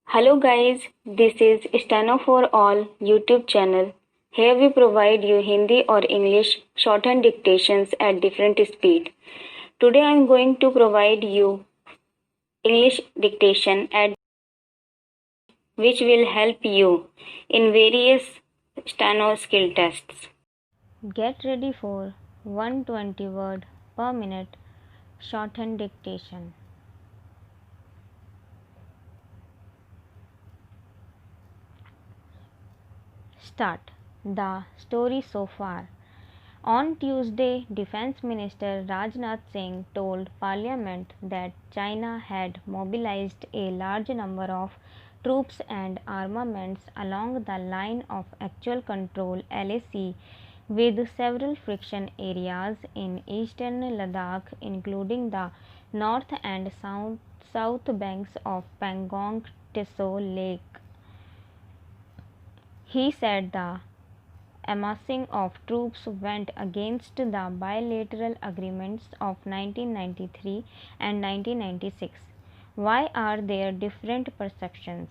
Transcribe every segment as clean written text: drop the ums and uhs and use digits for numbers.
Hello guys, this is Steno for All YouTube channel. Here we provide you Hindi or English shorthand dictations at different speed. Today I am going to provide you English dictation at which will help you in various Steno skill tests. Get ready for 120 word per minute shorthand dictation. Start the story so far. On Tuesday, Defense Minister Rajnath Singh told Parliament that China had mobilized a large number of troops and armaments along the line of actual control (LAC), with several friction areas in eastern Ladakh, including the north and south banks of Pangong Tso Lake. He said the amassing of troops went against the bilateral agreements of 1993 and 1996. Why are there different perceptions?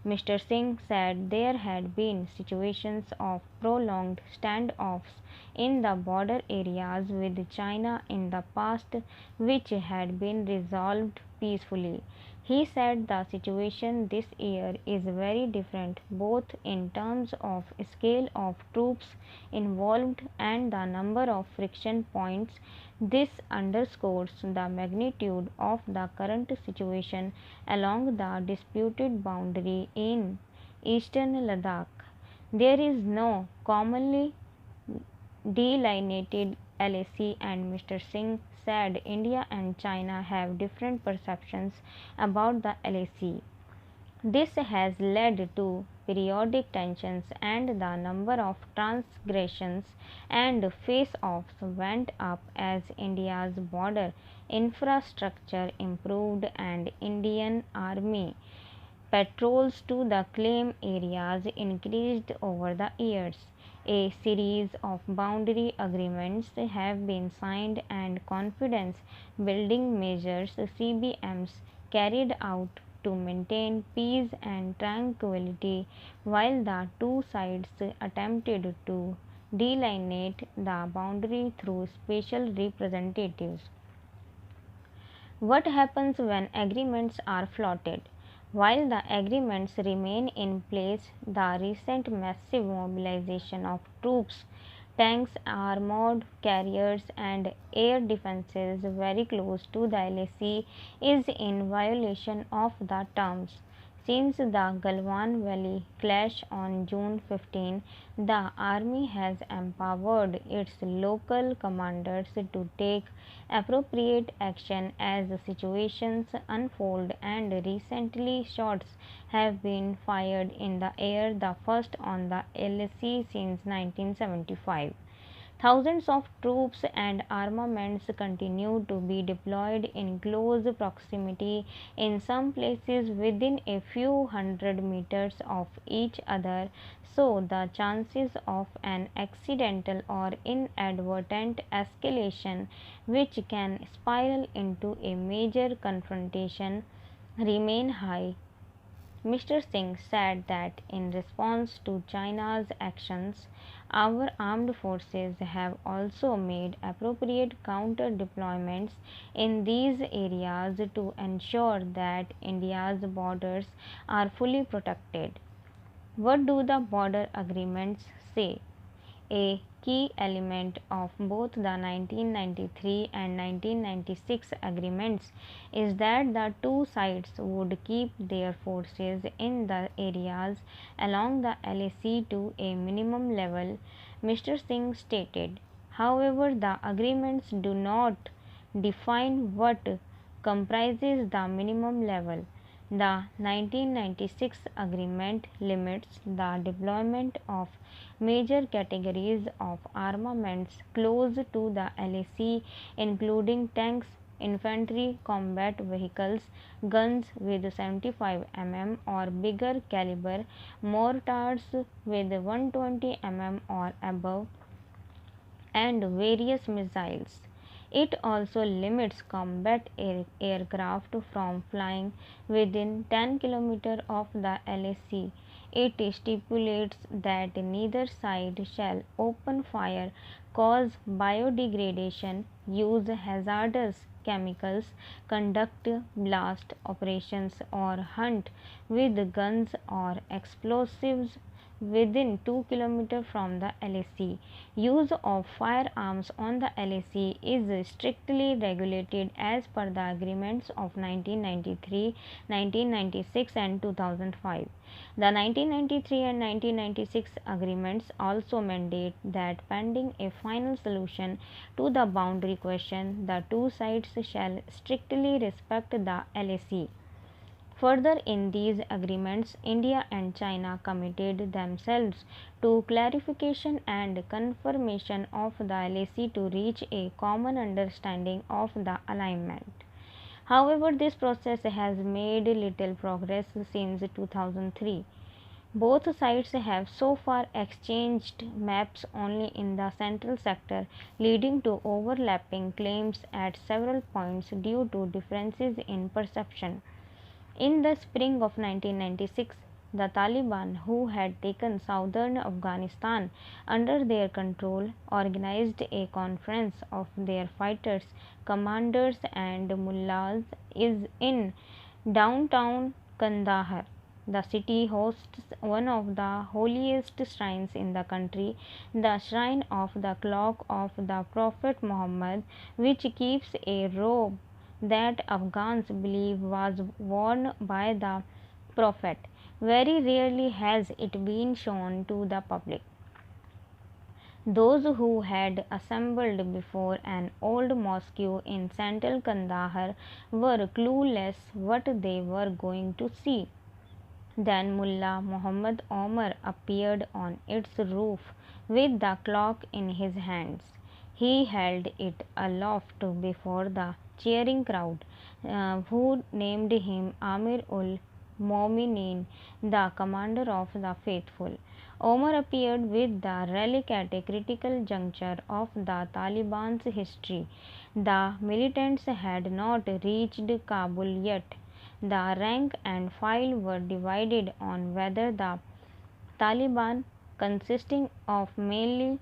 Mr. Singh said there had been situations of prolonged standoffs in the border areas with China in the past which had been resolved peacefully. He said the situation this year is very different both in terms of scale of troops involved and the number of friction points. This underscores the magnitude of the current situation along the disputed boundary in eastern Ladakh. There is no commonly delineated LAC, and Mr. Singh said India and China have different perceptions about the LAC. This has led to periodic tensions, and the number of transgressions and face offs went up as India's border infrastructure improved and Indian Army patrols to the claim areas increased over the years. A series of boundary agreements have been signed and confidence building measures (CBMs) carried out to maintain peace and tranquility while the two sides attempted to delineate the boundary through special representatives. What happens when agreements are flouted? While the agreements remain in place, the recent massive mobilization of troops, tanks, armored carriers, and air defenses very close to the LAC is in violation of the terms. Since the Galwan Valley clash on June 15, the Army has empowered its local commanders to take appropriate action as situations unfold, and recently shots have been fired in the air, the first on the LAC since 1975. Thousands of troops and armaments continue to be deployed in close proximity, in some places within a few hundred meters of each other, so the chances of an accidental or inadvertent escalation which can spiral into a major confrontation remain high. Mr. Singh said that in response to China's actions, our armed forces have also made appropriate counter deployments in these areas to ensure that India's borders are fully protected. What do the border agreements say? A key element of both the 1993 and 1996 agreements is that the two sides would keep their forces in the areas along the LAC to a minimum level, Mr. Singh stated. However, the agreements do not define what comprises the minimum level. The 1996 agreement limits the deployment of major categories of armaments close to the LAC, including tanks, infantry, combat vehicles, guns with 75 mm or bigger caliber, mortars with 120 mm or above, and various missiles. It also limits combat aircraft from flying within 10 km of the LAC. It stipulates that neither side shall open fire, cause biodegradation, use hazardous chemicals, conduct blast operations, or hunt with guns or explosives within 2 km from the LAC. Use of firearms on the LAC is strictly regulated as per the agreements of 1993, 1996 and 2005. The 1993 and 1996 agreements also mandate that pending a final solution to the boundary question, the two sides shall strictly respect the LAC. Further, in these agreements, India and China committed themselves to clarification and confirmation of the LAC to reach a common understanding of the alignment. However, this process has made little progress since 2003. Both sides have so far exchanged maps only in the central sector, leading to overlapping claims at several points due to differences in perception. In the spring of 1996, the Taliban, who had taken southern Afghanistan under their control, organized a conference of their fighters, commanders, and mullahs is in downtown Kandahar. The city hosts one of the holiest shrines in the country, the Shrine of the Clock of the Prophet Muhammad, which keeps a robe that Afghans believe was worn by the Prophet. Very rarely has it been shown to the public. Those who had assembled before an old mosque in central Kandahar were clueless what they were going to see. Then Mullah Muhammad Omar appeared on its roof with the clock in his hands. He held it aloft before the cheering crowd, who named him Amir ul Momineen, the commander of the faithful. Omar appeared with the relic at a critical juncture of the Taliban's history. The militants had not reached Kabul yet. The rank and file were divided on whether the Taliban, consisting of mainly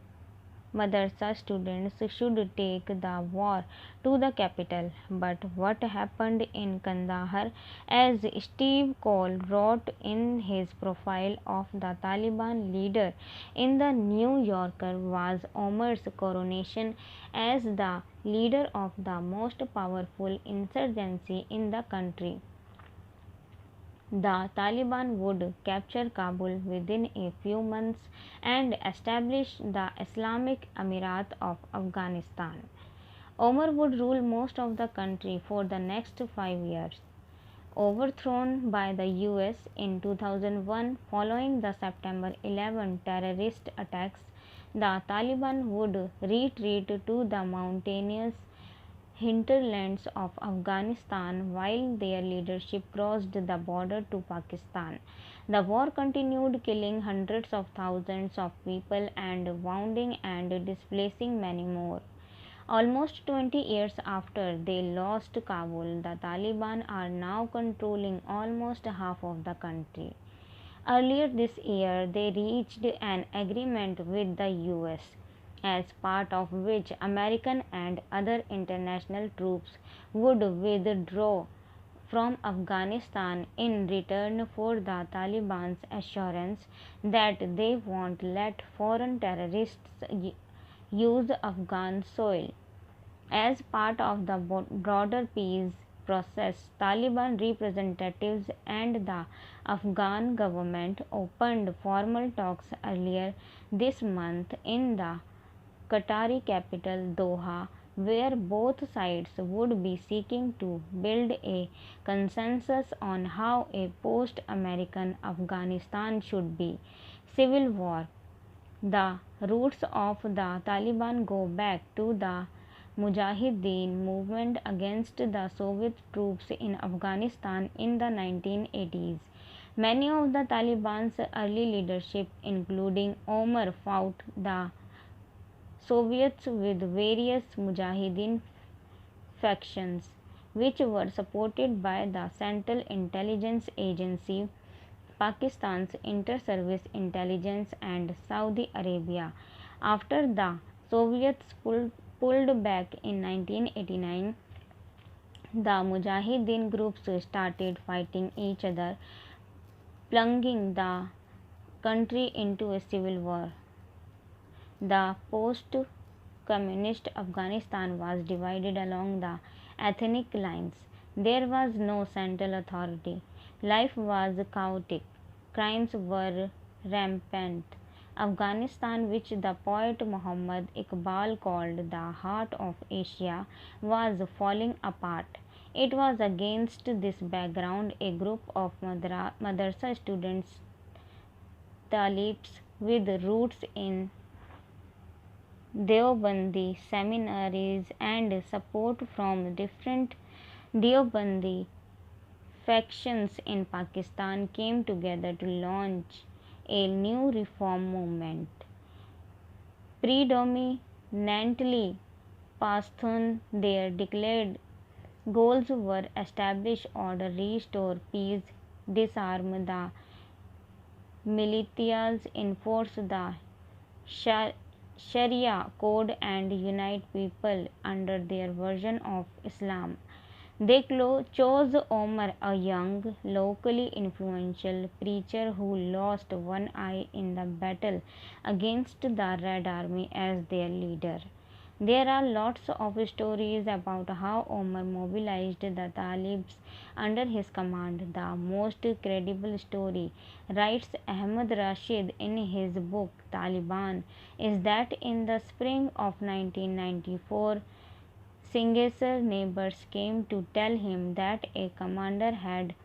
madrasa students, should take the war to the capital. But what happened in Kandahar, as Steve Cole wrote in his profile of the Taliban leader in the New Yorker, was Omar's coronation as the leader of the most powerful insurgency in the country. The Taliban would capture Kabul within a few months and establish the Islamic Emirat of Afghanistan. Omar would rule most of the country for the next 5 years. Overthrown by the US in 2001 following the September 11 terrorist attacks, the Taliban would retreat to the mountainous hinterlands of Afghanistan while their leadership crossed the border to Pakistan. The war continued, killing hundreds of thousands of people and wounding and displacing many more. Almost 20 years after they lost Kabul, the Taliban are now controlling almost half of the country. Earlier this year, they reached an agreement with the US, as part of which American and other international troops would withdraw from Afghanistan in return for the Taliban's assurance that they won't let foreign terrorists use Afghan soil. As part of the broader peace process, Taliban representatives and the Afghan government opened formal talks earlier this month in the Qatari capital Doha, where both sides would be seeking to build a consensus on how a post American Afghanistan should be. Civil war. The roots of the Taliban go back to the Mujahideen movement against the Soviet troops in Afghanistan in the 1980s. Many of the Taliban's early leadership, including Omar, fought the Soviets with various Mujahideen factions, which were supported by the Central Intelligence Agency, Pakistan's Inter-Service Intelligence, and Saudi Arabia. After the Soviets pulled back in 1989, the Mujahideen groups started fighting each other, plunging the country into a civil war. The post communist Afghanistan was divided along the ethnic lines. There was no central authority. Life was chaotic. Crimes were rampant. Afghanistan, which the poet Muhammad Iqbal called the heart of Asia, was falling apart. It was against this background a group of madrasa students, talibs with roots in Deobandi seminaries and support from different Deobandi factions in Pakistan came together to launch a new reform movement. Predominantly Pashtun, their declared goals were establish order, restore peace, disarm the militias, enforce the Sharia code, and unite people under their version of Islam. They chose Omar, a young, locally influential preacher who lost one eye in the battle against the Red Army, as their leader. There are lots of stories about how Omar mobilized the Talibs under his command. The most credible story, writes Ahmad Rashid in his book Taliban, is that in the spring of 1994, Singh's neighbors came to tell him that a commander had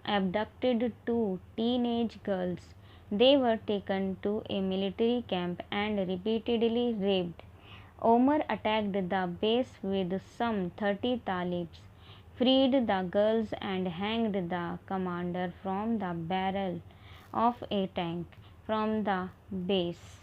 abducted two teenage girls. They were taken to a military camp and repeatedly raped. Omar attacked the base with some 30 talibs, freed the girls, and hanged the commander from the barrel of a tank from the base.